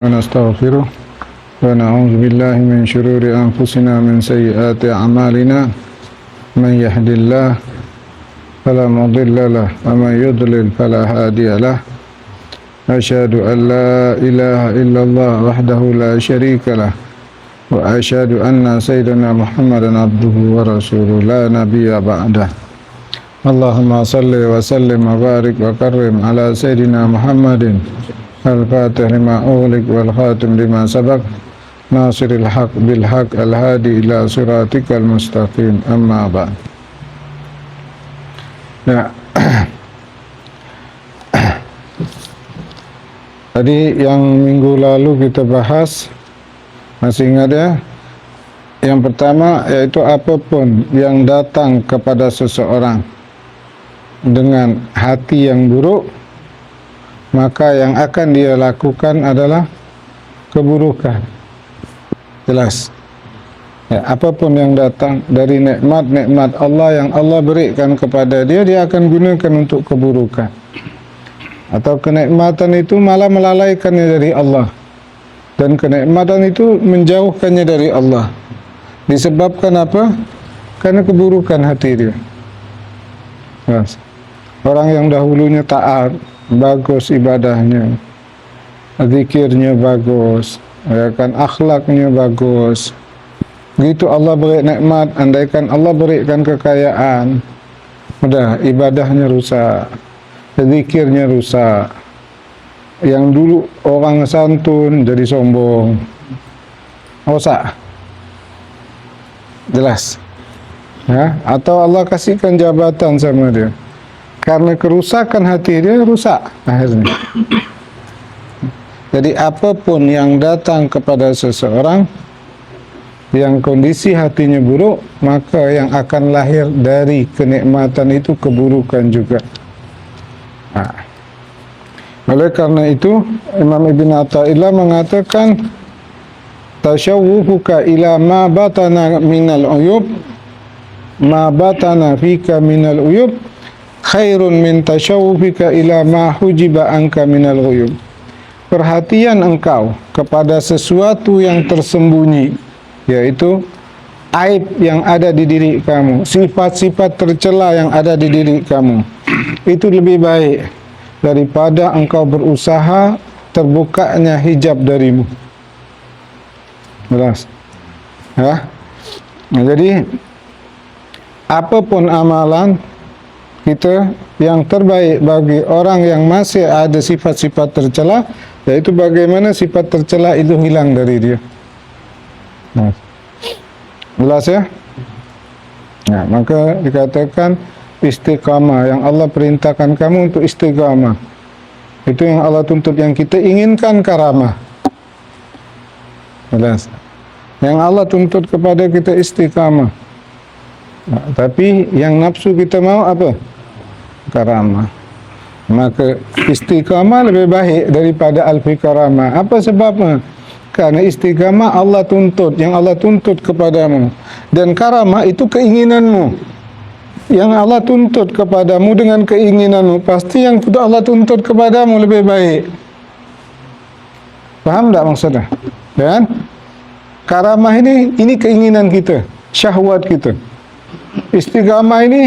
ونستغفره ونعوذ بالله من شرور أنفسنا من سيئات أعمالنا من يهد الله فلا مضل له ومن يضلل فلا هادي له أشهد أن لا إله إلا الله وحده لا شريك له وأشهد أن سيدنا محمدا عبده ورسوله لا نبي بعده اللهم صل وسلم وبارك وكرم على سيدنا محمد الفاتح لما أغلق والخاتم لما سبق ناصر الحق بالحق الهادي إلى صراطك المستقيم أما بعد. Ya. Tadi yang minggu lalu kita bahas, masih ingat ya? Yang pertama yaitu apapun yang datang kepada seseorang dengan hati yang buruk, maka yang akan dia lakukan adalah keburukan. Jelas. Ya, apapun yang datang dari nikmat-nikmat Allah yang Allah berikan kepada dia, dia akan gunakan untuk keburukan. Atau kenikmatan itu malah melalaikannya dari Allah. Dan kenikmatan itu menjauhkannya dari Allah. Disebabkan apa? Karena keburukan hati dia. Yes. Orang yang dahulunya taat, bagus ibadahnya, zikirnya bagus, ya kan, akhlaknya bagus. Begitu Allah beri nikmat, andaikan Allah berikan kekayaan, udah ibadahnya rusak, zikirnya rusak. Yang dulu orang santun jadi sombong. Rusak. Jelas. Ya, atau Allah kasihkan jabatan sama dia. Karena kerusakan hati dia, rusak akhirnya. Jadi apapun yang datang kepada seseorang yang kondisi hatinya buruk, maka yang akan lahir dari kenikmatan itu keburukan juga. Nah, oleh karena itu Imam Ibn Athaillah mengatakan, tasyawwufuka ila ma batana minal uyub, ma batana fika minal uyub khairun min tasyawwufika ila ma hujiba anka minal ghuyub. Perhatian engkau kepada sesuatu yang tersembunyi, yaitu aib yang ada di diri kamu, sifat-sifat tercela yang ada di diri kamu, itu lebih baik daripada engkau berusaha terbukanya hijab darimu. Jelas? Ya? Nah, jadi apapun amalan kita, yang terbaik bagi orang yang masih ada sifat-sifat tercela, yaitu bagaimana sifat tercela itu hilang dari dia. Nah, jelas ya? Nah, maka dikatakan istiqamah, yang Allah perintahkan kamu untuk istiqamah. Itu yang Allah tuntut, yang kita inginkan karamah. Jelas? Yang Allah tuntut kepada kita istiqamah. Nah, tapi yang nafsu kita mau apa? Karamah. Maka istiqamah lebih baik daripada alfi karamah. Apa sebabnya? Karena istiqamah Allah tuntut, yang Allah tuntut kepadamu. Dan karamah itu keinginanmu. Yang Allah tuntut kepadamu dengan keinginanmu, pasti yang Allah tuntut kepadamu lebih baik. Paham tak maksudnya? Dan karamah ini keinginan kita, syahwat kita. Istiqamah ini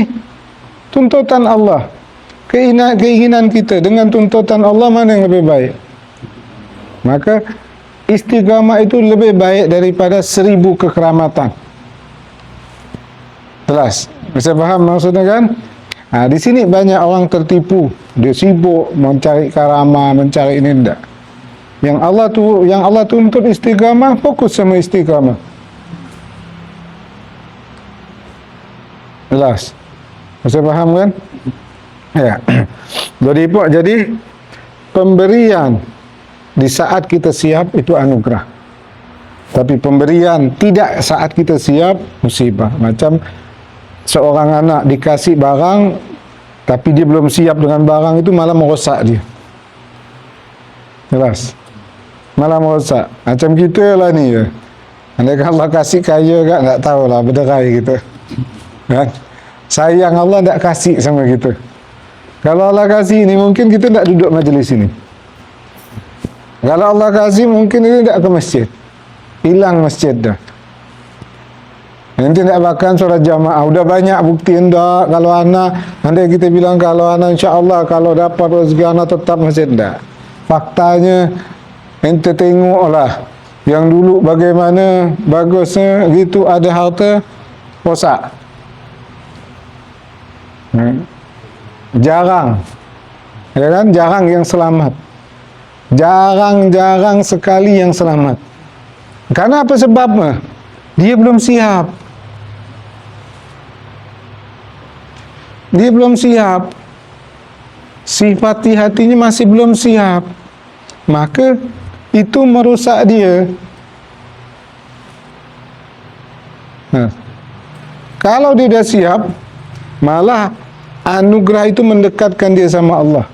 tuntutan Allah, keinginan kita. Dengan tuntutan Allah, mana yang lebih baik? Maka istiqamah itu lebih baik daripada 1000 kekeramatan. Jelas? Bisa paham maksudnya kan? Nah, di sini banyak orang tertipu. Dia sibuk mencari karamah, mencari ini, enggak. Yang Allah tuntut istiqamah, fokus sama istiqamah. Jelas? Bisa paham kan? Ya. Jadi pemberian di saat kita siap itu anugerah. Tapi pemberian tidak saat kita siap, musibah. Macam seorang anak dikasih barang, tapi dia belum siap dengan barang itu, malah merosak dia. Jelas? Malah merosak. Macam kita lah ni ya. Andaikan Allah kasih kaya kan, tak tahulah berderai kita. Kan? Sayang Allah tak kasih sama kita. Kalau Allah kasih ini, mungkin kita tak duduk majlis ini. Kalau Allah kasih mungkin itu tidak ke masjid, hilang masjid dah. Nanti tidak bahkan sholat jamaah. Udah banyak bukti enggak. Kalau anak, nanti kita bilang kalau anak insya Allah kalau dapat rezeki anak tetap masjid enggak. Faktanya ente tengoklah yang dulu bagaimana bagusnya gitu ada harta rosak. Jarang, ya kan? Jarang yang selamat. Jarang sekali yang selamat. Karena apa sebabnya? Dia belum siap. Dia belum siap. Sifat hatinya masih belum siap. Maka itu merusak dia. Nah, kalau dia dah siap, malah anugerah itu mendekatkan dia sama Allah.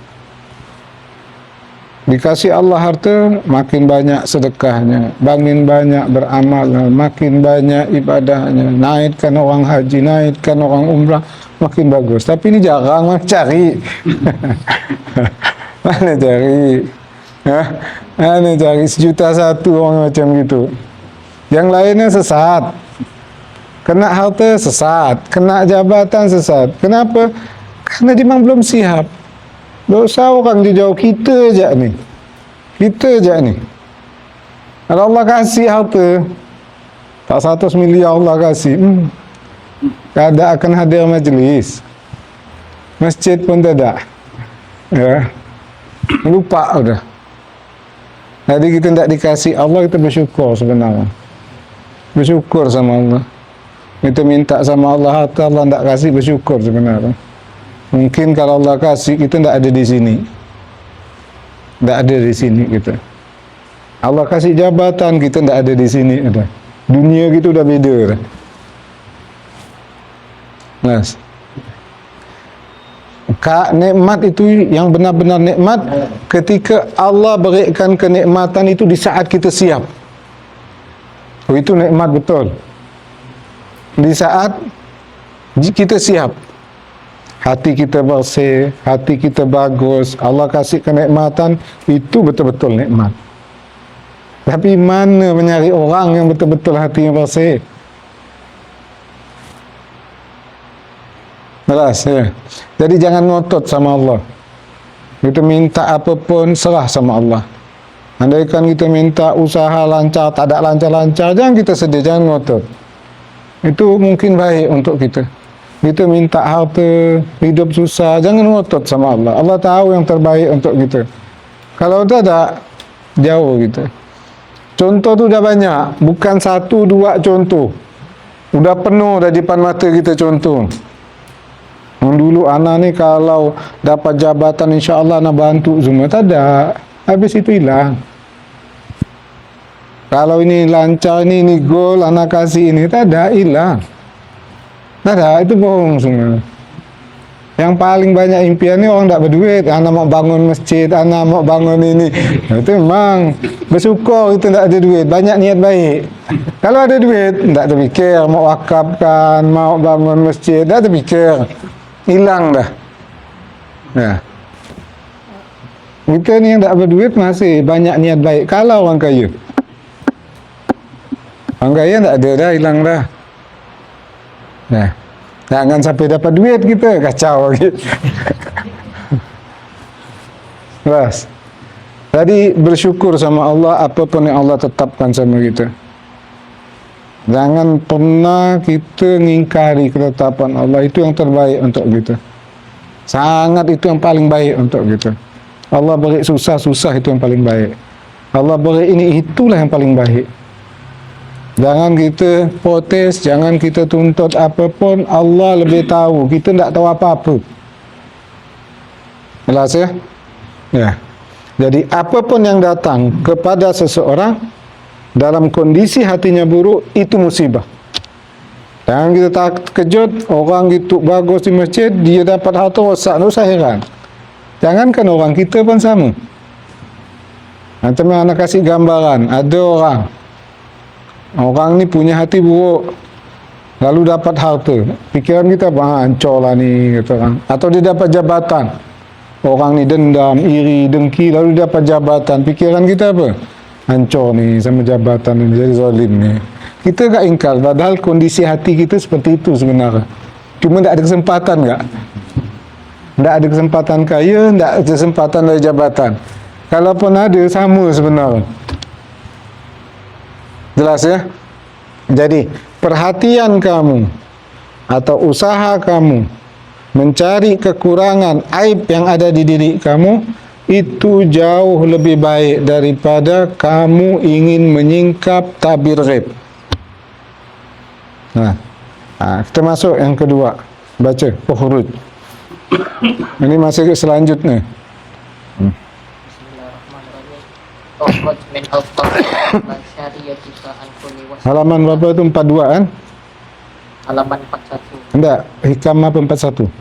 Dikasih Allah harta, makin banyak sedekahnya, makin banyak beramal, makin banyak ibadahnya, naikkan orang haji, naikkan orang umrah, makin bagus. Tapi ini jarang mana cari. Mana cari? Mana cari 1.100.000 orang macam gitu. Yang lainnya sesat. Kena harta sesat, kena jabatan sesat. Kenapa? Karena dia memang belum siap. Dosa orang di jauh kita je ni. Kita je ni. Kalau Allah kasih harta, tak 100 miliar Allah kasih, tak akan hadir majlis. Masjid pun tak ada. Ya. Lupa sudah. Jadi kita tak dikasih Allah, kita bersyukur sebenarnya. Bersyukur sama Allah. Kita minta sama Allah harta, Allah tak kasih, bersyukur sebenarnya. Mungkin kalau Allah kasih, kita tak ada di sini. Tak ada di sini kita. Allah kasih jabatan, kita tak ada di sini. Dunia kita dah beda. Mas. Nikmat itu yang benar-benar nikmat ketika Allah berikan kenikmatan itu di saat kita siap. Oh, itu nikmat betul. Di saat kita siap. Hati kita bersih, hati kita bagus, Allah kasih kenikmatan, itu betul-betul nikmat. Tapi mana mencari orang yang betul-betul hatinya bersih? Jelas ya. Jadi jangan ngotot sama Allah. Kita minta apapun serah sama Allah. Andaikan kita minta usaha lancar, tak ada lancar-lancar, jangan kita sedih, jangan ngotot. Itu mungkin baik untuk kita. Kita minta harta, hidup susah, jangan ngotot sama Allah. Allah tahu yang terbaik untuk kita. Kalau tak, jauh kita. Contoh tu dah banyak, bukan 1-2 contoh. Udah penuh dah depan mata kita contoh. Yang dulu anak ni kalau dapat jabatan insya-Allah nak bantu semua, tak ada. Habis itu hilang. Kalau ini lancar, ini gol, anak kasih ini, tak ada, hilang. Tak ada, itu bohong semua. Yang paling banyak impian ni orang tak berduit. Anak mau bangun masjid, anak mau bangun ini. Itu memang bersyukur kita tak ada duit. Banyak niat baik. Kalau ada duit, tak terfikir mau wakafkan, mau bangun masjid, tak terfikir. Hilang dah. Ya. Kita ni yang tak berduit masih banyak niat baik. Kalau orang kaya. Orang kaya tak ada dah, hilang dah. Nah, jangan sampai dapat duit kita kacau lagi. Bas. Jadi bersyukur sama Allah apapun yang Allah tetapkan sama kita. Jangan pernah kita mengingkari ketetapan Allah, itu yang terbaik untuk kita. Sangat itu yang paling baik untuk kita. Allah beri susah-susah, itu yang paling baik. Allah beri ini, itulah yang paling baik. Jangan kita protes, jangan kita tuntut apapun, Allah lebih tahu. Kita tak tahu apa-apa. Jelas ya? Ya. Jadi apapun yang datang kepada seseorang dalam kondisi hatinya buruk, itu musibah. Jangan kita tak kejut, orang gitu bagus di masjid, dia dapat harta rosak, tak usah heran. Jangankan orang, kita pun sama. Nanti anak kasih gambaran, ada orang ni punya hati buruk, lalu dapat harta, pikiran kita hancur lah ni, kata orang. Atau dia dapat jabatan, Orang ni dendam, iri, dengki, lalu dapat jabatan. Pikiran kita apa? Hancur ni sama jabatan ni, jadi zalim ni. Kita tak ingkar, padahal kondisi hati kita seperti itu sebenarnya. Cuma tak ada kesempatan tak? Tak ada kesempatan kaya, tak ada kesempatan dari jabatan. Kalaupun ada, sama sebenarnya. Jelas ya? Jadi, perhatian kamu atau usaha kamu mencari kekurangan, aib yang ada di diri kamu, itu jauh lebih baik daripada kamu ingin menyingkap tabir ghaib. Kita masuk yang kedua. Baca, ukhruj. Ini masih selanjutnya. Ukhruj min al-syariyatika an kulli wasf. Halaman berapa itu? 42 kan? Halaman 41. Enggak, hikam apa 41?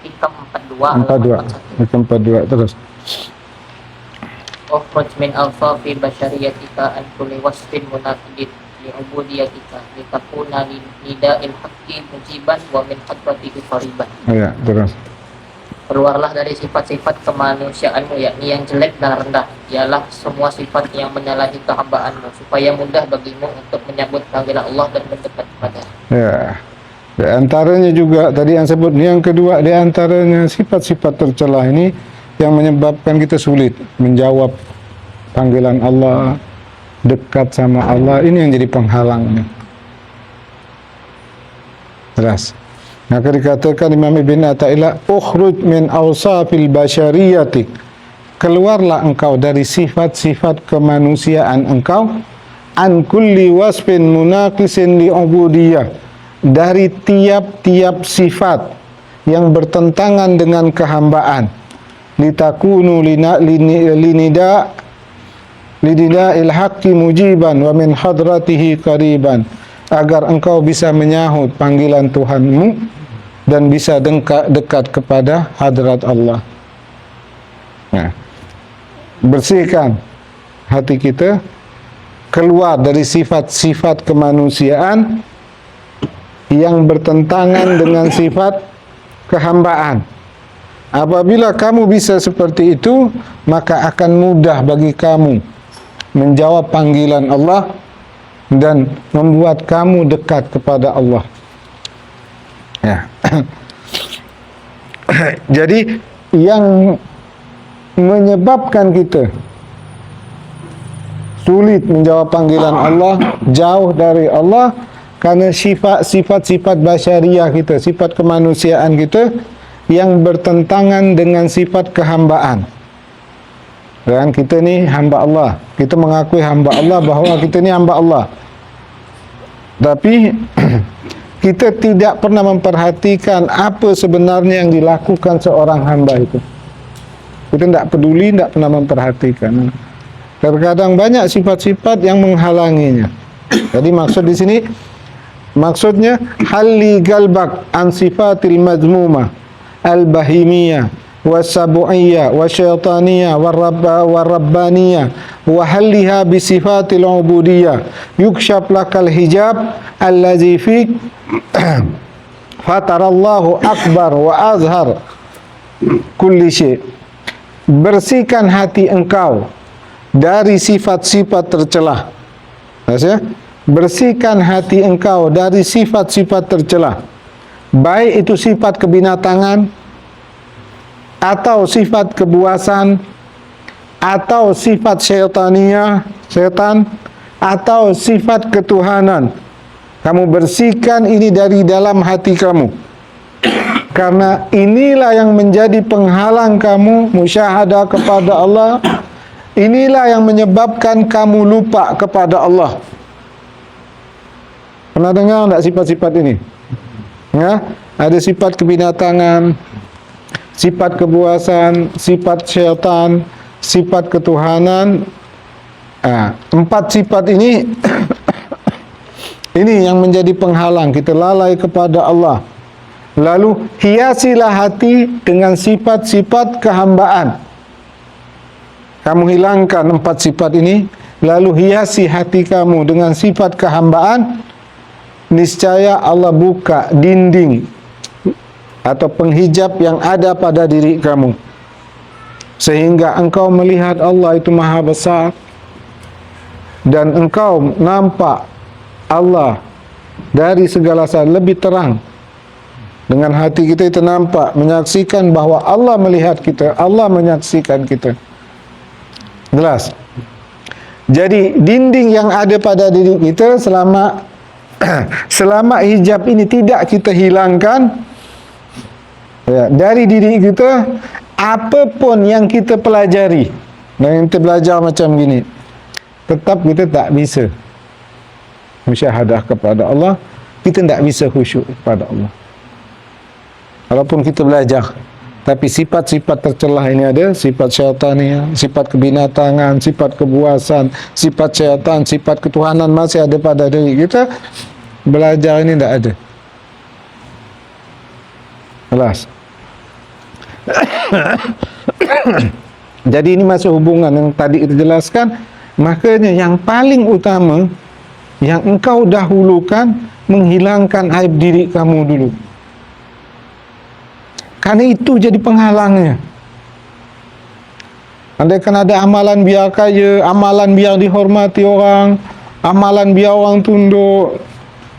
Hikam 42. 42. Hikam 42 terus. Ukhruj min al-fafi basyariyatika an kulli wasfin munaqidin li'ubudiyatika litakuna nida'il haqqi mujiban wa min hadratihi qariban. Ya, terus. Keluarlah dari sifat-sifat kemanusiaanmu, yakni yang jelek dan rendah, ialah semua sifat yang menyalahi kehambaanmu, supaya mudah bagimu untuk menyambut panggilan Allah dan mendekat kepada-Nya. Ya. Di antaranya juga tadi yang sebut ni, yang kedua, di antaranya sifat-sifat tercela ini yang menyebabkan kita sulit menjawab panggilan Allah, dekat sama Allah. Ini yang jadi penghalang. Jelas. Maka dikatakan Imam Ibn Athaillah, ukhruj min awsafil basyariyati, keluarlah engkau dari sifat-sifat kemanusiaan engkau, an kulli wasfin munaqisin li'ubudiyah, dari tiap-tiap sifat yang bertentangan dengan kehambaan, litakunu lidida'il haqqi mujiban wa min hadratihi qariban, agar engkau bisa menyahut panggilan Tuhanmu dan bisa dekat kepada hadrat Allah. Bersihkan hati kita, keluar dari sifat-sifat kemanusiaan yang bertentangan dengan sifat kehambaan. Apabila kamu bisa seperti itu, maka akan mudah bagi kamu menjawab panggilan Allah dan membuat kamu dekat kepada Allah. Ya. Jadi yang menyebabkan kita sulit menjawab panggilan Allah, jauh dari Allah, karena sifat-sifat basyariah kita, sifat kemanusiaan kita yang bertentangan dengan sifat kehambaan. Dan kita ni hamba Allah, kita mengakui hamba Allah, bahawa kita ni hamba Allah, tapi kita tidak pernah memperhatikan apa sebenarnya yang dilakukan seorang hamba itu. Kita tidak peduli, tidak pernah memperhatikan. Terkadang banyak sifat-sifat yang menghalanginya. Jadi maksud di sini, maksudnya halli galbak an sifatil mazmumah al-bahimiyah was-sabu'iyah wasyaitaniyah warabbaniyah wa halliha bi sifatil ubudiyah yukshaf lakal hijab allazi fik fatarallahu akbar wa azhar kulli syai. Bersihkan hati engkau dari sifat-sifat tercelah. Ya? Bersihkan hati engkau dari sifat-sifat tercelah, baik itu sifat kebinatangan, atau sifat kebuasan, atau sifat syaitaniyah, setan, atau sifat ketuhanan. Kamu bersihkan ini dari dalam hati kamu, karena inilah yang menjadi penghalang kamu musyahadah kepada Allah. Inilah yang menyebabkan kamu lupa kepada Allah. Pernah dengar tak sifat-sifat ini? Ya, ada sifat kebinatangan, sifat kebuasan, sifat syaitan, sifat ketuhanan. Empat sifat ini ini yang menjadi penghalang kita lalai kepada Allah. Lalu hiasilah hati dengan sifat-sifat kehambaan. Kamu hilangkan empat sifat ini, lalu hiasi hati kamu dengan sifat kehambaan, niscaya Allah buka dinding atau penghijab yang ada pada diri kamu, sehingga engkau melihat Allah itu maha besar, dan engkau nampak Allah dari segala sisi lebih terang. Dengan hati kita itu nampak, menyaksikan bahawa Allah melihat kita, Allah menyaksikan kita. Jelas? Jadi dinding yang ada pada diri kita selama selama hijab ini tidak kita hilangkan, ya, dari diri kita, apapun yang kita pelajari, dan kita belajar macam gini, tetap kita tak bisa musyahadah kepada Allah, kita tak bisa khusyuk kepada Allah. Walaupun kita belajar, tapi sifat-sifat tercelah ini ada, sifat syaitaniyah, sifat kebinatangan, sifat kebuasan, sifat syaitan, sifat ketuhanan masih ada pada diri kita. Belajar ini tak ada. Jelas? Jadi ini masih hubungan yang tadi kita jelaskan. Makanya yang paling utama, yang engkau dahulukan, menghilangkan aib diri kamu dulu. Karena itu jadi penghalangnya. Andaikan ada amalan biar kaya, amalan biar dihormati orang, amalan biar orang tunduk,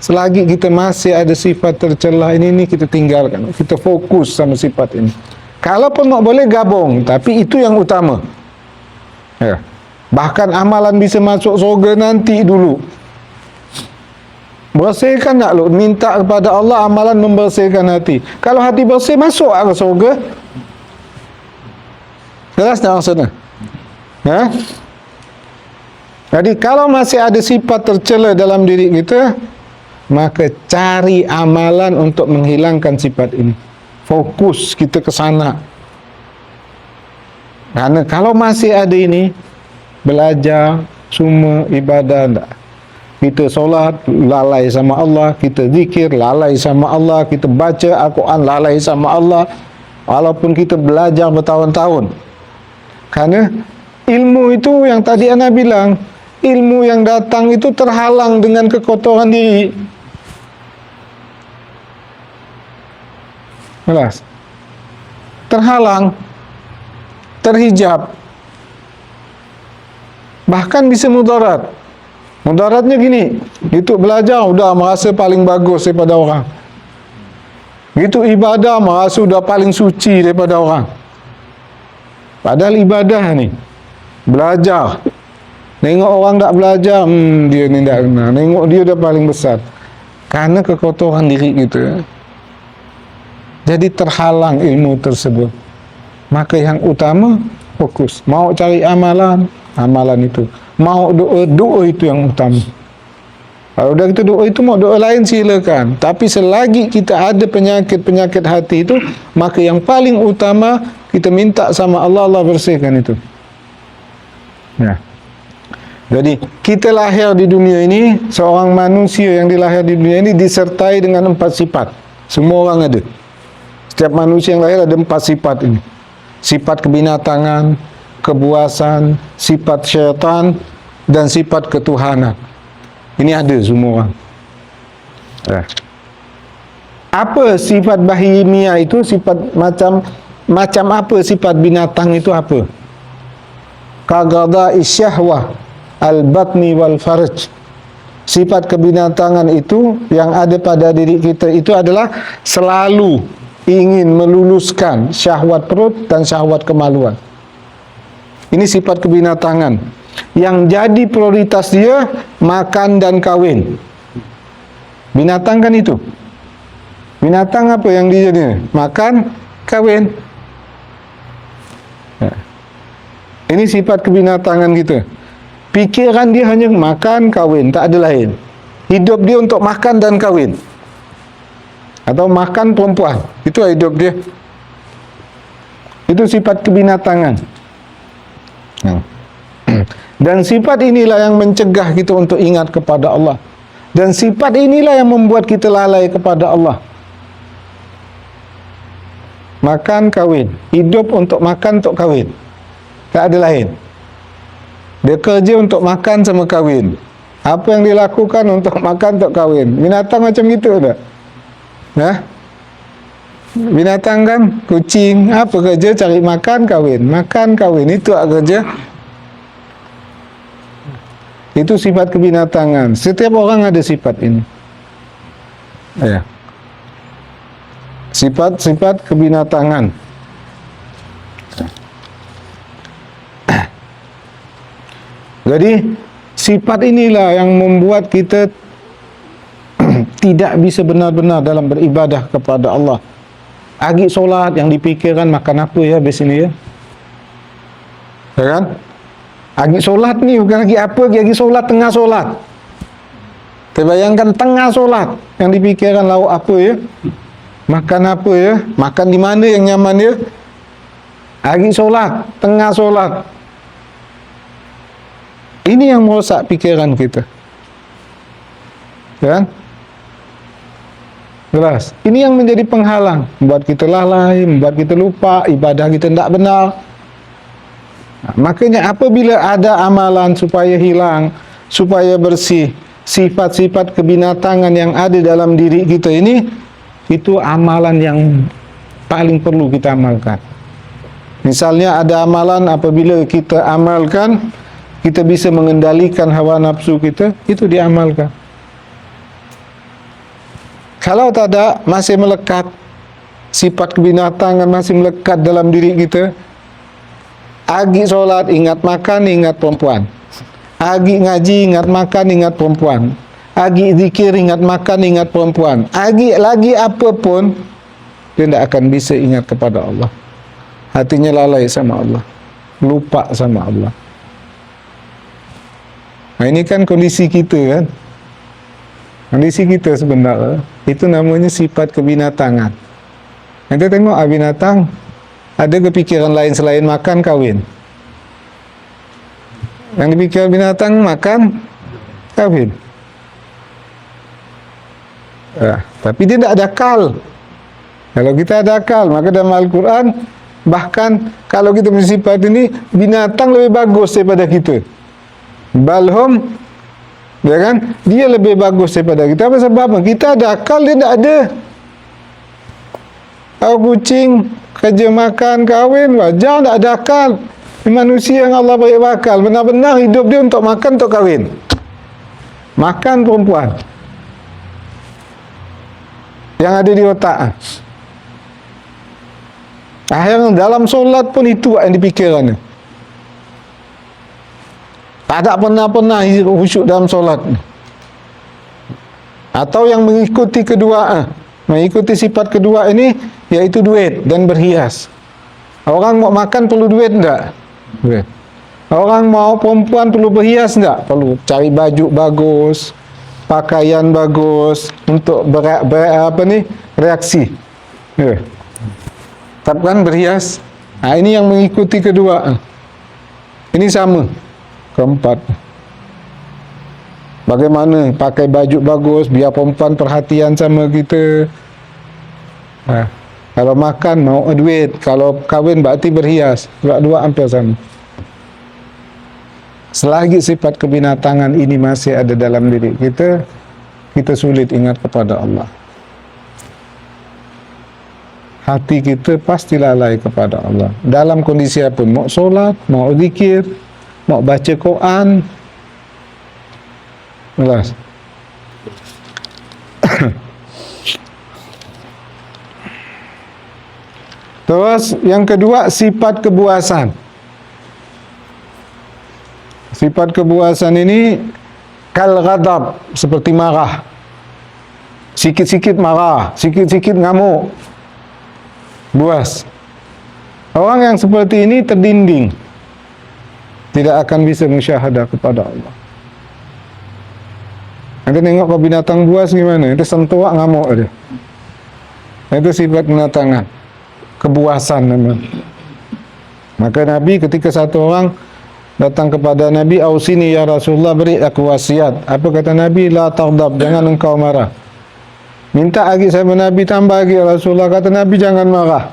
selagi kita masih ada sifat tercelah ini kita tinggalkan. Kita fokus sama sifat ini. Kalaupun tak boleh gabung, tapi itu yang utama. Ya. Bahkan amalan bisa masuk surga nanti dulu. Bersihkan tak lu? Minta kepada Allah amalan membersihkan hati. Kalau hati bersih, masuk ke surga. Jelas tak maksudnya? Ya? Jadi kalau masih ada sifat tercela dalam diri kita, maka cari amalan untuk menghilangkan sifat ini. Fokus kita ke sana. Karena kalau masih ada ini, belajar, semua ibadah tak. Kita solat, lalai sama Allah. Kita zikir, lalai sama Allah. Kita baca Al-Quran, lalai sama Allah. Walaupun kita belajar bertahun-tahun. Karena ilmu itu yang tadi Ana bilang, ilmu yang datang itu terhalang dengan kekotoran diri. Jelas? Terhalang, terhijab. Bahkan bisa mudarat. Mudaratnya gini, gitu belajar udah merasa paling bagus daripada orang. Gitu ibadah merasa udah paling suci daripada orang. Padahal ibadah ni, belajar. Nengok orang tak belajar, dia ni tak kenal. Nengok dia dah paling besar. Karena kekotoran diri kita. Jadi terhalang ilmu tersebut. Maka yang utama, fokus. Mau cari amalan, amalan itu. Mau doa, doa itu yang utama. Kalau dah kita doa itu, mau doa lain silakan. Tapi selagi kita ada penyakit-penyakit hati itu, maka yang paling utama kita minta sama Allah, Allah bersihkan itu. Ya. Jadi kita lahir di dunia ini, seorang manusia yang dilahir di dunia ini disertai dengan 4 sifat. Semua orang ada. Setiap manusia yang lahir ada 4 sifat ini. Sifat kebinatangan, kebuasan, sifat syaitan, dan sifat ketuhanan. Ini ada semua orang. Apa sifat bahimia itu? Sifat macam apa sifat binatang itu apa? Kagada isyahwah al-batni wal farj. Sifat kebinatangan itu yang ada pada diri kita itu adalah selalu ingin meluluskan syahwat perut dan syahwat kemaluan. Ini sifat kebinatangan. Yang jadi prioritas dia makan dan kawin. Binatang kan itu. Binatang apa yang dia jadi? Makan, kawin. Ini sifat kebinatangan kita. Pikiran dia hanya makan, kawin, tak ada lain. Hidup dia untuk makan dan kawin. Atau makan perempuan. Itu hidup dia. Itu sifat kebinatangan. Dan sifat inilah yang mencegah kita untuk ingat kepada Allah. Dan sifat inilah yang membuat kita lalai kepada Allah. Makan, kawin. Hidup untuk makan, untuk kawin. Tak ada lain. Dia kerja untuk makan sama kawin. Apa yang dilakukan untuk makan, untuk kawin. Binatang macam gitu tak? Nah, Binatang kan, kucing, apa kerja? Cari makan, kawin, itu kerja. Itu sifat kebinatangan. Setiap orang ada sifat ini. Ya. Sifat-sifat kebinatangan. Jadi sifat inilah yang membuat kita tidak bisa benar-benar dalam beribadah kepada Allah. Agi solat yang dipikirkan makan apa ya habis ini ya. Ya kan? Agi solat ni bukan lagi apa, agi solat tengah solat. Terbayangkan tengah solat yang dipikirkan lauk apa ya? Makan apa ya? Makan di mana yang nyaman ya? Agi solat, tengah solat. Ini yang merosak pikiran kita. Ya kan? Jelas. Ini yang menjadi penghalang, membuat kita lalai, membuat kita lupa, ibadah kita tidak benar. Nah, makanya apabila ada amalan supaya hilang, supaya bersih, sifat-sifat kebinatangan yang ada dalam diri kita ini, itu amalan yang paling perlu kita amalkan. Misalnya ada amalan apabila kita amalkan, kita bisa mengendalikan hawa nafsu kita, itu diamalkan. Kalau tak ada, masih melekat, sifat kebinatangan masih melekat dalam diri kita. Agi solat, ingat makan, ingat perempuan. Agi ngaji, ingat makan, ingat perempuan. Agi zikir, ingat makan, ingat perempuan. Agi lagi apapun, dia tidak akan bisa ingat kepada Allah. Hatinya lalai sama Allah, lupa sama Allah. Nah, ini kan kondisi kita kan. Kondisi kita sebenarnya itu namanya sifat kebinatangan. Nanti tengok binatang ada kepikiran lain selain makan, kawin. Yang dipikir binatang makan, kawin. Tapi dia tidak ada akal. Kalau kita ada akal, maka dalam Al-Quran bahkan kalau kita bersifat ini, binatang lebih bagus daripada kita. Balhum, ya kan? Dia lebih bagus daripada kita. Apa sebab? Kita ada akal, dia tidak ada. Kucing kerja makan, kahwin, wajar tidak ada akal. Manusia yang Allah beri akal, benar-benar hidup dia untuk makan, untuk kahwin. Makan perempuan yang ada di otak. Akhirnya dalam solat pun itu yang dipikirkannya. Tak ada pernah khusyuk dalam solat. Atau yang mengikuti kedua, mengikuti sifat kedua ini, yaitu duit dan berhias. Orang mau makan perlu duit enggak? Duit. Orang mau perempuan perlu berhias enggak? Perlu. Cari baju bagus, pakaian bagus untuk reaksi. Ya. Tapi kan berhias. Nah, ini yang mengikuti kedua. Ini sama. Keempat, bagaimana pakai baju bagus biar perempuan perhatian sama kita. Kalau makan mau duit, kalau kahwin berarti berhias. Dua-dua hampir sama. Selagi sifat kebinatangan ini masih ada dalam diri kita, kita sulit ingat kepada Allah. Hati kita pasti lalai kepada Allah. Dalam kondisi apapun, mau solat, mau zikir, mau baca Quran, jelas. Terus yang kedua, sifat kepuasan. Sifat kepuasan ini kal ghadab, seperti marah. Sikit-sikit marah, sikit-sikit ngamuk, buas. Orang yang seperti ini terdinding, tidak akan bisa musyahadah kepada Allah. Nanti tengok kalau binatang buas gimana, itu sentuh ngamuk dia. Itu sifat binatangan, kebuasan memang. Maka Nabi ketika satu orang datang kepada Nabi, "Ausini ya Rasulullah, beri aku wasiat." Apa kata Nabi? "La taghdab, jangan engkau marah." Minta lagi sama Nabi, tambah lagi ya Rasulullah, kata Nabi jangan marah.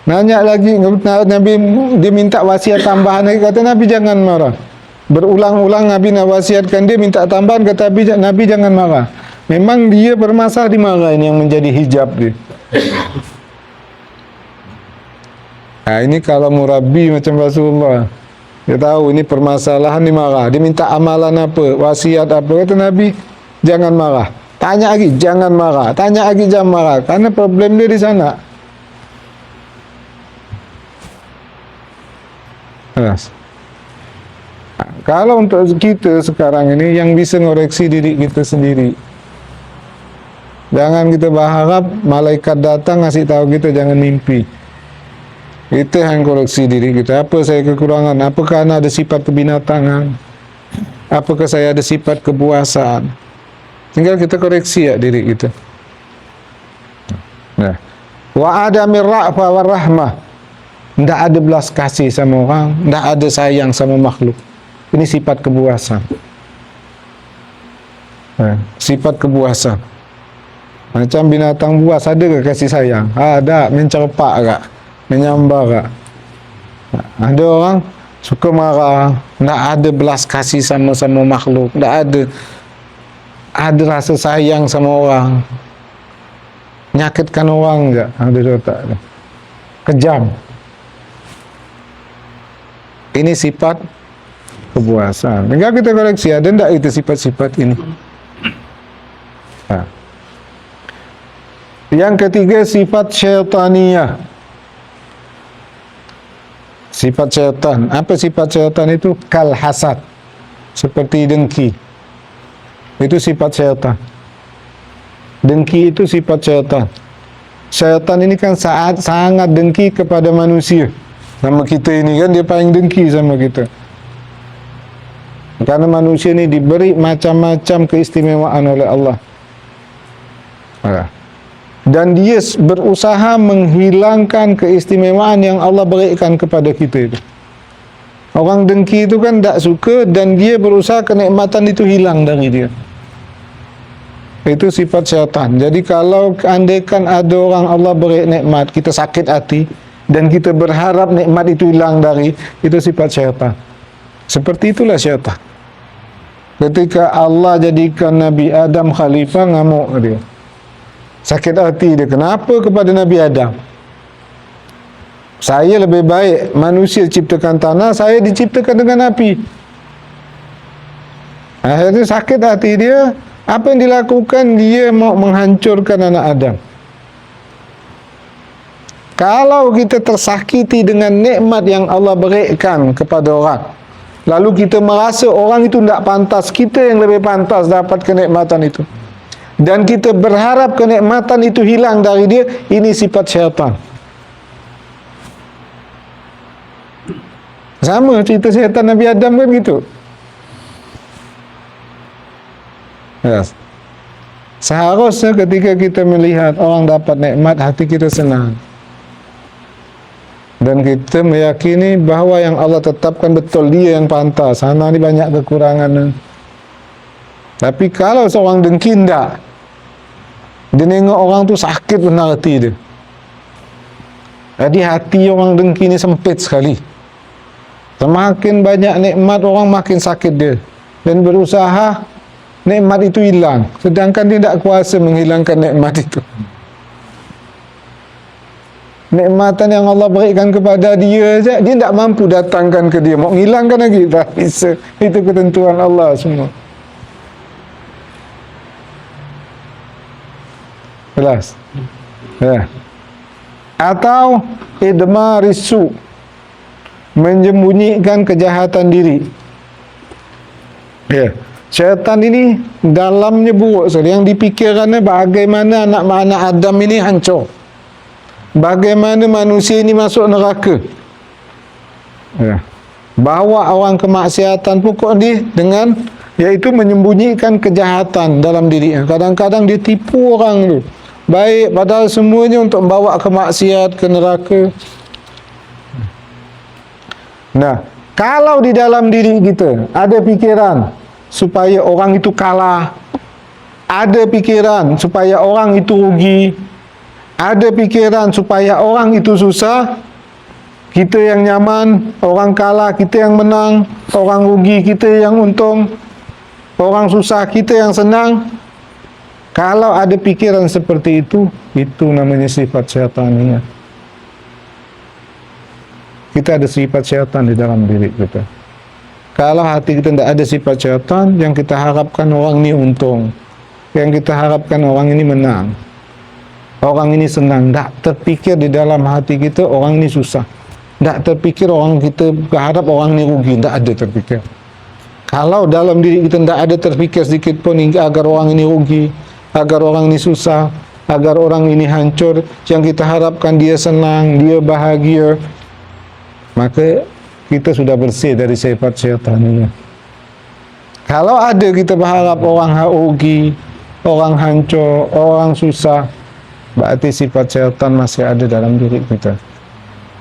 Nanya lagi Nabi, dia minta wasiat tambahan lagi, kata Nabi jangan marah. Berulang-ulang Nabi nak wasiatkan dia, minta tambahan, kata Nabi jangan marah. Memang dia bermasalah di marah, ini yang menjadi hijab dia. Ini kalau murabi macam Rasulullah, dia tahu ini permasalahan, dia marah, dia minta amalan apa, wasiat apa, kata Nabi, jangan marah. Tanya lagi, jangan marah. Tanya lagi, jangan marah. Karena problem dia di sana. Yes. Kalau untuk kita sekarang ini yang bisa ngoreksi diri kita sendiri. Jangan kita berharap malaikat datang ngasih tahu kita jangan mimpi. Kita yang koreksi diri kita. Apa saya kekurangan? Apakah ada sifat kebinatangan? Apakah saya ada sifat kepuasan? Tinggal kita koreksi ya diri kita. Nah, wa adamir ra'fa war rahmah. Tidak ada belas kasih sama orang, tidak ada sayang sama makhluk. Ini sifat kepuasan. Nah, sifat kepuasan. Macam binatang buas, ada ke kasih sayang? Ada, mencerpak ke? Menyambar ke? Ada orang suka marah, tidak ada belas kasih sama makhluk, tidak ada rasa sayang sama orang, nyakitkan orang enggak, ada tak ada. Kejam. Ini sifat kepuasan. Tinggal kita koreksi, ada enggak itu sifat-sifat ini? Nah. Yang ketiga, sifat syaitaniyah. Sifat syaitan. Apa sifat syaitan itu? Kal hasad. Seperti dengki. Itu sifat syaitan. Dengki itu sifat syaitan. Syaitan ini kan sangat dengki kepada manusia. Sama kita ini kan dia paling dengki sama kita. Karena manusia ini diberi macam-macam keistimewaan oleh Allah. Dan dia berusaha menghilangkan keistimewaan yang Allah berikan kepada kita itu. Orang dengki itu kan tak suka dan dia berusaha kenikmatan itu hilang dari dia. Itu sifat syaitan. Jadi kalau andaikan ada orang Allah beri nikmat, kita sakit hati dan kita berharap nikmat itu hilang dari, itu sifat syaitan. Seperti itulah syaitan. Ketika Allah jadikan Nabi Adam khalifah, ngamuk dia. Sakit hati dia. Kenapa kepada Nabi Adam? Saya lebih baik manusia ciptakan tanah, saya diciptakan dengan api. Akhirnya sakit hati dia. Apa yang dilakukan? Dia mau menghancurkan anak Adam. Kalau kita tersakiti dengan nikmat yang Allah berikan kepada orang, lalu kita merasa orang itu tidak pantas, kita yang lebih pantas dapat kenikmatan itu, dan kita berharap kenikmatan itu hilang dari dia, ini sifat syaitan. Sama cerita syaitan Nabi Adam kan gitu. Yes. Seharusnya ketika kita melihat orang dapat nikmat, hati kita senang. Dan kita meyakini bahawa yang Allah tetapkan betul, dia yang pantas. Hana ni banyak kekurangan. Tapi kalau seorang dengki tak, dia tengok orang tu sakit benar hati dia. Jadi hati orang dengki ni sempit sekali. Semakin banyak nikmat orang, makin sakit dia. Dan berusaha nikmat itu hilang, sedangkan dia tidak kuasa menghilangkan nikmat itu. Nikmatan yang Allah berikan kepada dia saja, dia tidak mampu datangkan ke dia. Mau hilangkan lagi, tak bisa. Itu ketentuan Allah semua. Jelas? Ya. Atau idmarisu, menyembunyikan kejahatan diri. Ya. Syaitan ini dalamnya buruk sekali. Yang dipikirkannya bagaimana anak-anak Adam ini hancur, bagaimana manusia ini masuk neraka. Ya. Bawa orang kemaksiatan pokok dia dengan, yaitu menyembunyikan kejahatan dalam dirinya. Kadang-kadang dia tipu orang tu baik, padahal semuanya untuk membawa kemaksiat ke neraka. Nah, kalau di dalam diri kita ada pikiran supaya orang itu kalah, ada pikiran supaya orang itu rugi, ada pikiran supaya orang itu susah, kita yang nyaman, orang kalah, kita yang menang, orang rugi, kita yang untung, orang susah, kita yang senang. Kalau ada pikiran seperti itu namanya sifat syaitaniyah. kita ada sifat syaitan di dalam diri kita. Kalau hati kita tidak ada sifat syaitan, yang kita harapkan orang ini untung, yang kita harapkan orang ini menang, orang ini senang. Tak terpikir di dalam hati kita orang ini susah. Tak terpikir orang kita berharap orang ini rugi. Tak ada terpikir. Kalau dalam diri kita tidak ada terpikir sedikit pun agar orang ini rugi, agar orang ini susah, agar orang ini hancur, yang kita harapkan dia senang, dia bahagia, maka kita sudah bersih dari sifat syaitan ini. Kalau ada kita berharap orang rugi, orang hancur, orang susah, berarti sifat syaitan masih ada dalam diri kita.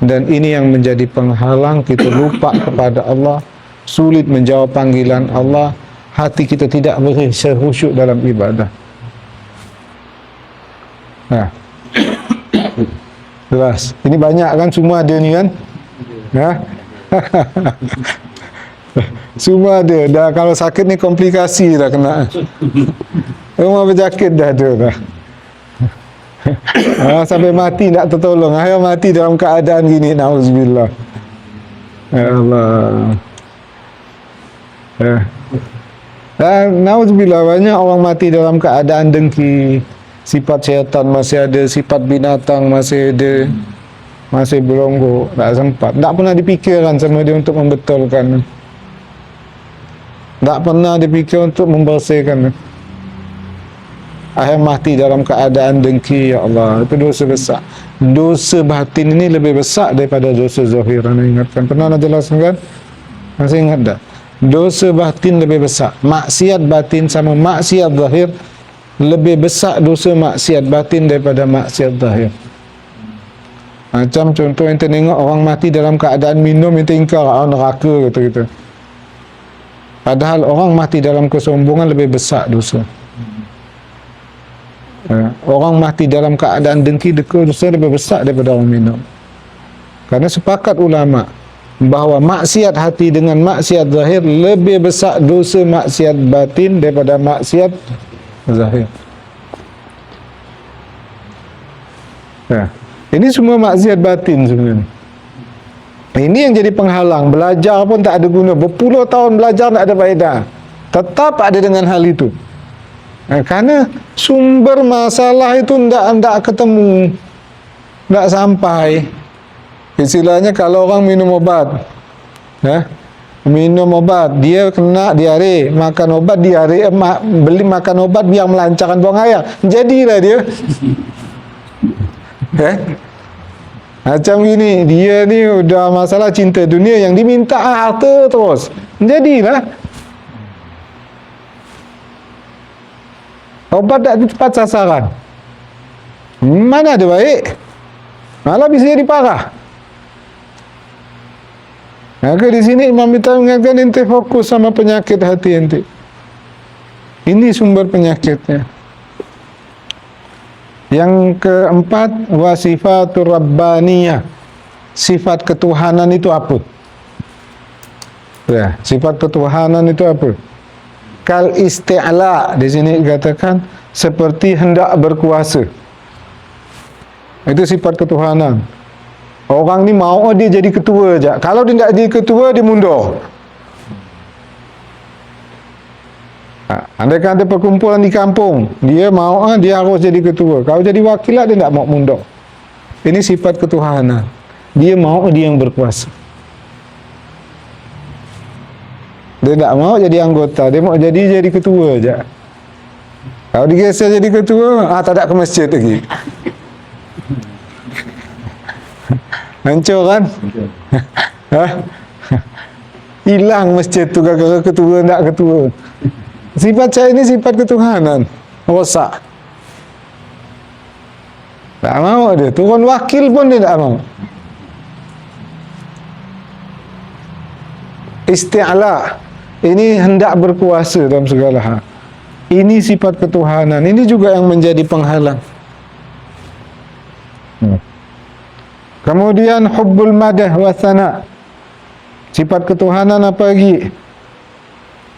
Dan ini yang menjadi penghalang kita lupa kepada Allah, sulit menjawab panggilan Allah, hati kita tidak berkhusyuk dalam ibadah. Nah, jelas. Ini banyak kan, semua ada ni kan? Ya. Semua ada. Dah kalau sakit ni komplikasi dah kena. Rumah berjakit dah ada dah. Sampai mati tak tertolong. Akhirnya mati dalam keadaan gini. Nauzubillah. Ya Allah. Nauzubillah, banyak orang mati dalam keadaan dengki. Sifat syaitan masih ada, sifat binatang masih ada, masih beronggo, tak sempat, tak pernah dipikirkan sama dia untuk membetulkan, tak pernah dipikir untuk membersihkan. Akhir mati dalam keadaan dengki. Ya Allah, itu dosa besar. Dosa batin ini lebih besar daripada dosa zahir. Anda ingatkan, pernah nak jelaskan kan? Masih ingat tak? Dosa batin lebih besar. Maksiat batin sama maksiat zahir, lebih besar dosa maksiat batin daripada maksiat zahir. Macam contoh yang tengok orang mati dalam keadaan minum, yang ingkar neraka kata kita. Padahal orang mati dalam kesombongan lebih besar dosa. Orang mati dalam keadaan dengki, dosa lebih besar daripada orang minum. Karena sepakat ulama bahawa maksiat hati dengan maksiat zahir lebih besar dosa maksiat batin daripada maksiat zahir. Ini semua maksiat batin sebenarnya. Ini yang jadi penghalang. Belajar pun tak ada guna. Berpuluh tahun belajar tak ada faedah. Tetap ada dengan hal itu. Karena sumber masalah itu tidak ketemu, tidak sampai. Istilahnya kalau orang minum obat, minum obat, dia kena diare, makan obat diare, beli makan obat biar melancarkan buang air, jadilah dia. Macam gini, dia ni udah masalah cinta dunia, yang diminta harta terus, jadilah. Obat tak tepat sasaran, mana ada baik, malah bisa jadi parah. Maka di sini Imam Bita mengingatkan, ente fokus sama penyakit hati ente. Ini sumber penyakitnya. Yang keempat, wasifatur rabbaniyah. Sifat ketuhanan itu apa? Ya, sifat ketuhanan itu apa? Kal isti'la, di sini dikatakan seperti hendak berkuasa. Itu sifat ketuhanan. Orang ni mau dia jadi ketua je. Kalau dia tak jadi ketua, dia mundur. Andai kan ada perkumpulan di kampung, dia mau dia harus jadi ketua. Kalau jadi wakil dia tak mau mundur. Ini sifat ketuhanan. Dia mau dia yang berkuasa. Dia tak mau jadi anggota, dia mau jadi ketua je. Kalau digeser jadi ketua, tak ada ke masjid lagi. Hancur kan? Hilang masjid tu gara-gara ketua tak ketua. Sifat saya ini sifat ketuhanan, rosak. Tak mau dia, turun wakil pun dia tak mau. Isti'la, ini hendak berkuasa dalam segala hal. Ini sifat ketuhanan. Ini juga yang menjadi penghalang. Kemudian hubbul madah wa sana. Sifat ketuhanan apa lagi?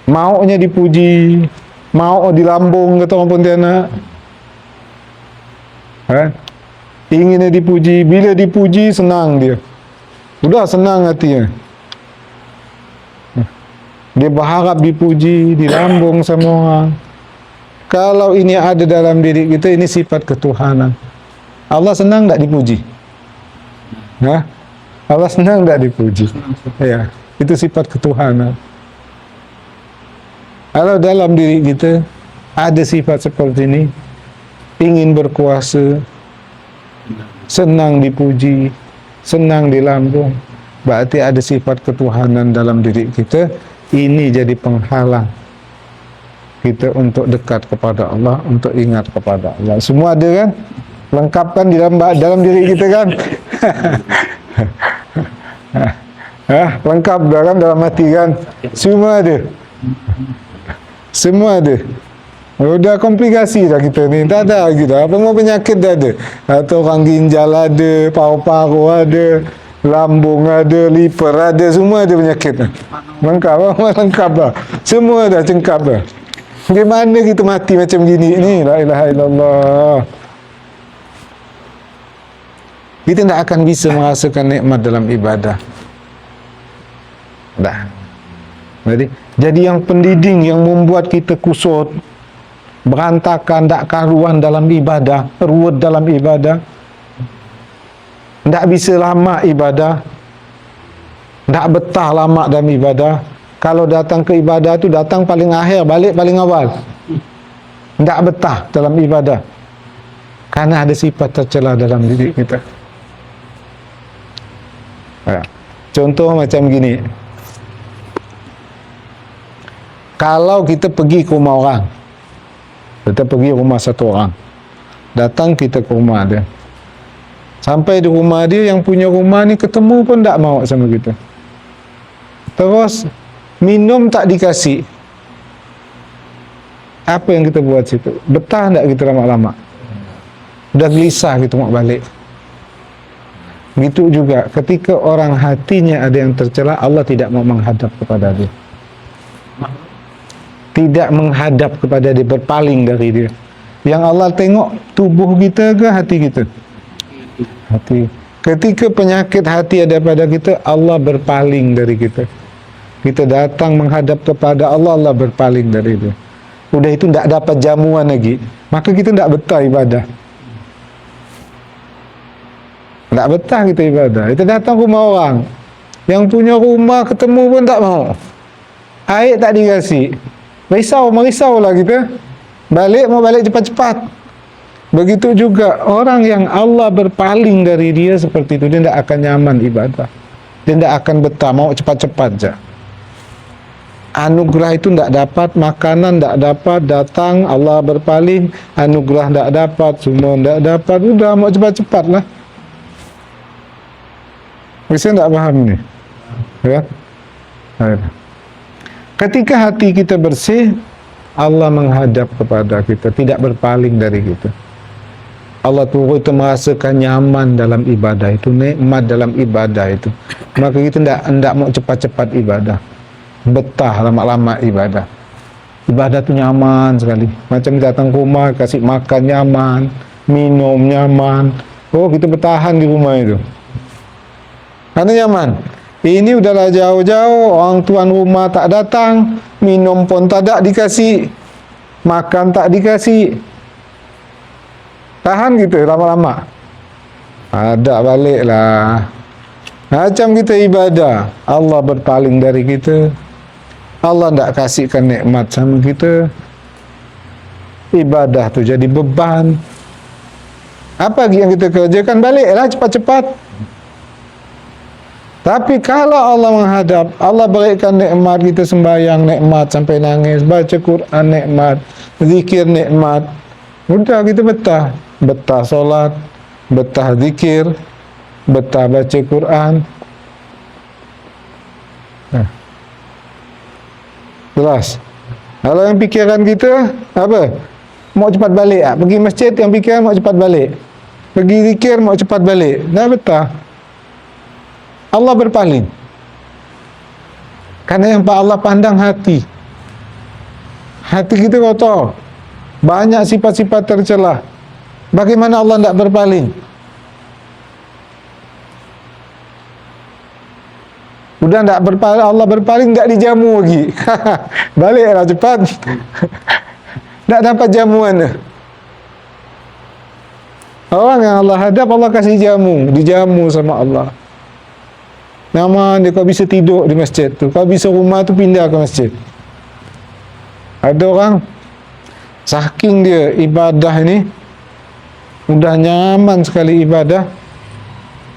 Maunya dipuji, mau dilambung kata orang Pontianak. Inginnya dipuji, bila dipuji senang dia. Udah senang hatinya. Dia berharap dipuji, dilambung sama orang. Kalau ini ada dalam diri kita, ini sifat ketuhanan. Allah senang tak dipuji? Hah? Allah senang tak dipuji? Ya, itu sifat ketuhanan. Kalau dalam diri kita ada sifat seperti ini, ingin berkuasa, senang dipuji, senang dilambung, berarti ada sifat ketuhanan dalam diri kita. Ini jadi penghalang kita untuk dekat kepada Allah, untuk ingat kepada Allah. Semua ada kan? Lengkap kan di dalam diri kita kan? Lengkap dah kan dalam hati kan? Semua ada. Semua ada. Udah komplikasi dah kita ni. Tak ada lagi dah. Apa mau penyakit dah ada. Atau orang ginjal ada, paru-paru ada, lambung ada, liver ada, semua ada penyakit. Lengkap lah, lengkap lah. Semua dah cengkap dah. Bagaimana kita mati macam gini ni? La ilaha illallah. Kita tidak akan bisa merasakan nikmat dalam ibadah. Dah. Jadi yang pendiding yang membuat kita kusut, berantakan, tak karuan dalam ibadah, ruwet dalam ibadah, tak bisa lama ibadah, tak betah lama dalam ibadah. Kalau datang ke ibadah tu datang paling akhir, balik paling awal. Tak betah dalam ibadah. Karena ada sifat tercela dalam diri kita. Contoh macam gini. Kalau kita pergi ke rumah orang, kita pergi rumah satu orang, datang kita ke rumah dia, sampai di rumah dia, yang punya rumah ni ketemu pun tak mau sama kita, terus minum tak dikasih. Apa yang kita buat situ? Betah tak kita lama-lama? Dah gelisah kita mau balik. Gitu juga ketika orang hatinya ada yang tercela, Allah tidak mau menghadap kepada dia, tidak menghadap kepada dia, berpaling dari dia. Yang Allah tengok tubuh kita ke hati kita? Hati. Ketika penyakit hati ada pada kita, Allah berpaling dari kita. Kita datang menghadap kepada Allah, Allah berpaling dari dia. Udah itu tak dapat jamuan lagi, maka kita tak betah ibadah. Tak betah kita ibadah. Kita datang rumah orang, yang punya rumah ketemu pun tak mau, air tak dikasih, merisaulah kita. Mau balik cepat-cepat. Begitu juga orang yang Allah berpaling dari dia seperti itu, dia tidak akan nyaman ibadah, dia tidak akan betah, mau cepat-cepat saja. Anugerah itu tidak dapat, makanan tidak dapat, datang Allah berpaling, anugerah tidak dapat, semua tidak dapat, udah mau cepat-cepat lah. Bisa tidak paham ni? Ya? Ketika hati kita bersih, Allah menghadap kepada kita, tidak berpaling dari kita. Allah turut itu merasakan nyaman dalam ibadah itu, nikmat dalam ibadah itu. Maka kita tidak mau cepat-cepat ibadah, betah lama-lama ibadah. Ibadah tu nyaman sekali. Macam datang ke rumah, kasih makan nyaman, minum nyaman. Oh, kita bertahan di rumah itu karena nyaman. Ini udahlah jauh-jauh, orang tuan rumah tak datang, minum pun tak ada dikasih, makan tak dikasih. Tahan gitu lama-lama. Ada baliklah. Macam kita ibadah, Allah berpaling dari kita. Allah tak kasihkan nikmat sama kita. Ibadah tu jadi beban. Apa yang kita kerjakan? Baliklah cepat-cepat. Tapi kalau Allah menghadap, Allah berikan nikmat, kita sembahyang nikmat sampai nangis, baca Quran nikmat, zikir nikmat, udah kita betah. Betah solat, betah zikir, betah baca Quran. Jelas. Kalau yang pikiran kita apa? Mau cepat balik, pergi masjid yang pikiran mau cepat balik, pergi zikir mau cepat balik, dah betah. Allah berpaling. Karena yang Allah pandang hati. Hati kita kotor, banyak sifat-sifat tercela. Bagaimana Allah tidak berpaling? Udah tak berpaling, Allah berpaling, tak dijamu lagi. Baliklah cepat. Tak dapat jamuan. Orang yang Allah hadap, Allah kasih jamu, dijamu sama Allah. Nama dia, kau bisa tidur di masjid tu, kau bisa rumah tu pindah ke masjid. Ada orang saking dia ibadah ini udah nyaman sekali ibadah,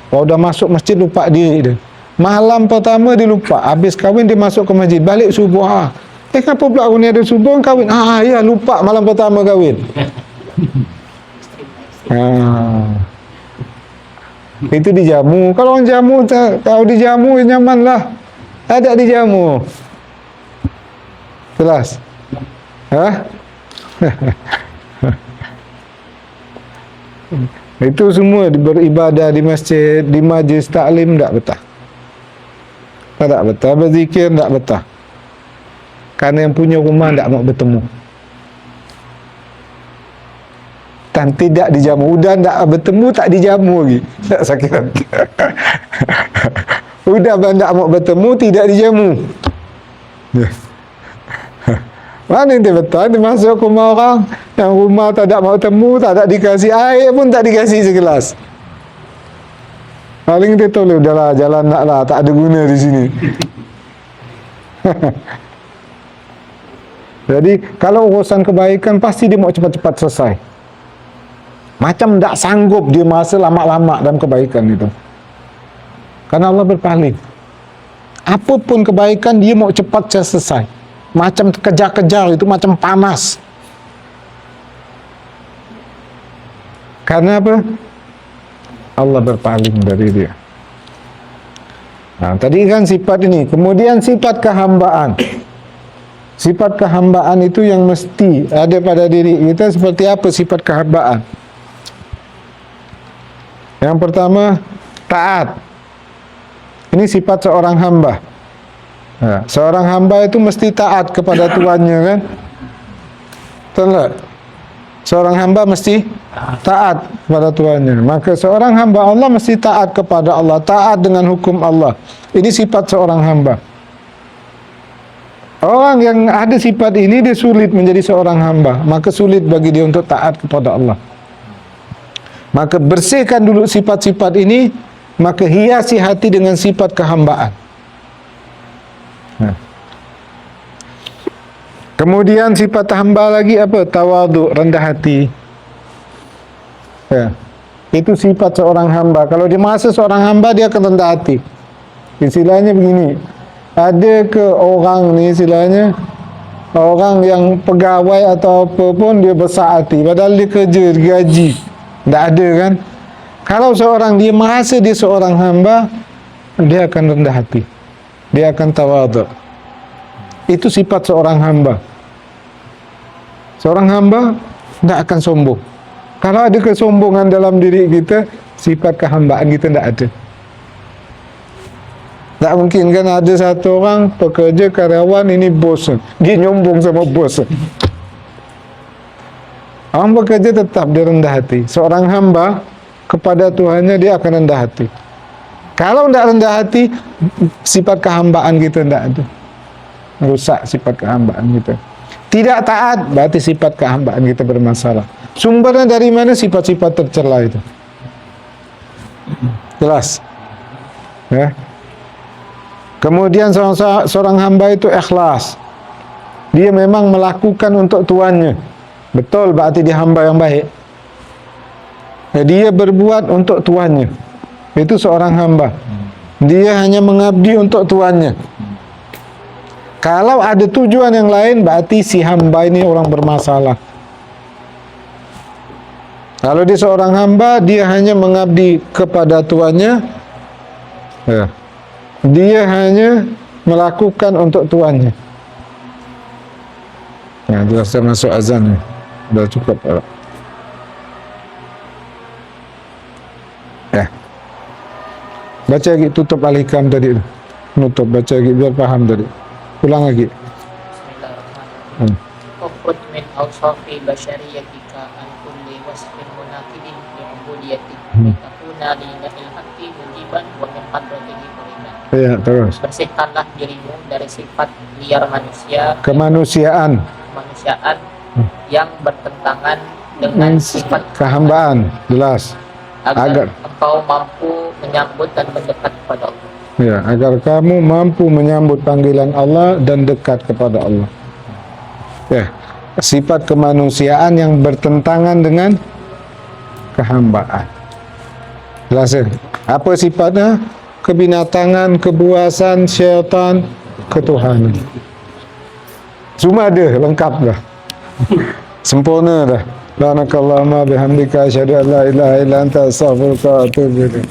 kalau udah masuk masjid lupa diri dia. Malam pertama dia lupa, habis kahwin dia masuk ke masjid, balik subuh. Kenapa pula aku ni ada subuh kahwin? Ya lupa malam pertama kahwin. Itu dijamu. Kalau orang jamu, kalau dijamu nyaman lah. Ada dijamu. Jelas? Itu semua beribadah di masjid, di majlis taklim tak betah. Tak betah, berzikir tak betah. Karena yang punya rumah tak mau bertemu. Dan tidak dijamu. Udah tak bertemu, tak dijamu lagi. Tak sakit hati. Udah tak mau bertemu, tidak dijamu. Mana yang betul? Dia masuk rumah orang yang rumah tak ada mau temu, tak ada dikasih air pun tak dikasih segelas. Paling dia tahu, udahlah jalan naklah, tak ada guna di sini. Jadi kalau urusan kebaikan pasti dia mau cepat-cepat selesai. Macam tak sanggup dia masa lama-lama dalam kebaikan itu. Karena Allah berpaling. Apapun kebaikan dia mau cepat selesai. Macam kejar-kejar itu, macam panas. Karena apa? Allah berpaling dari dia. Nah, tadi kan sifat ini. Kemudian sifat kehambaan. Sifat kehambaan itu yang mesti ada pada diri kita. Seperti apa sifat kehambaan? Yang pertama, taat. Ini sifat seorang hamba. Nah, seorang hamba itu mesti taat kepada tuannya, kan? Betul tak? Seorang hamba mesti taat kepada tuannya. Maka seorang hamba Allah mesti taat kepada Allah, taat dengan hukum Allah. Ini sifat seorang hamba. Orang yang ada sifat ini dia sulit menjadi seorang hamba, maka sulit bagi dia untuk taat kepada Allah. Maka bersihkan dulu sifat-sifat ini, maka hiasi hati dengan sifat kehambaan. Kemudian sifat hamba lagi apa? Tawadhu, rendah hati. Itu sifat seorang hamba. Kalau dia masa seorang hamba, dia akan rendah hati. Istilahnya begini, ada ke orang ni istilahnya, orang yang pegawai atau apa pun dia besar hati, padahal dia kerja, digaji. Tak ada, kan? Kalau seorang dia merasa dia seorang hamba, dia akan rendah hati. Dia akan tawadhu. Itu sifat seorang hamba. Seorang hamba tidak akan sombong. Kalau ada kesombongan dalam diri kita, sifat kehambaan kita tidak ada. Tak mungkin kan ada satu orang pekerja karyawan ini bos, dia nyombong sama bos. Orang bekerja tetap dia rendah hati. Seorang hamba kepada Tuhannya dia akan rendah hati. Kalau tidak rendah hati, sifat kehambaan kita tidak ada. Rusak sifat kehambaan kita. Tidak taat, berarti sifat kehambaan kita bermasalah. Sumbernya dari mana sifat-sifat tercela itu? Jelas? Ya. Kemudian seorang hamba itu ikhlas. Dia memang melakukan untuk tuannya. Betul, berarti dia hamba yang baik. Dia berbuat untuk tuannya. Itu seorang hamba. Dia hanya mengabdi untuk tuannya. Kalau ada tujuan yang lain, berarti si hamba ini orang bermasalah. Kalau dia seorang hamba, dia hanya mengabdi kepada tuannya, ya. Dia hanya melakukan untuk tuannya. Nah, jelas dah masuk azan ni. Dah cukup. Ya. Baca lagi, tutup al-hikam tadi. Nutup, baca lagi biar faham tadi. Ulang lagi. Bismillahirrahmanirrahim. ukhud min awsafi basyariyatika an kulli wasfin munakidin li ubudiyatik takuna linahil haqqi mujiban wa min hadratihi muridan. Ya, terus. Bersihkanlah dirimu dari sifat liar manusia, Kemanusiaan, kemanusiaan yang bertentangan dengan sifat kehambaan, jelas. agar Agar. engkau mampu menyambut dan mendekat kepada Allah. Ya, agar kamu mampu menyambut panggilan Allah dan dekat kepada Allah. Ya, sifat kemanusiaan yang bertentangan dengan kehambaan. Jelasin. Apa sifatnya? Kebinatangan, kebuasan, syaitan, ketuhanan. Semua ada, lengkap dah. Sempurna dah. Subhanakallahumma bihamdika asyhadu an la ilaha illa anta astaghfiruka wa atubu ilaik.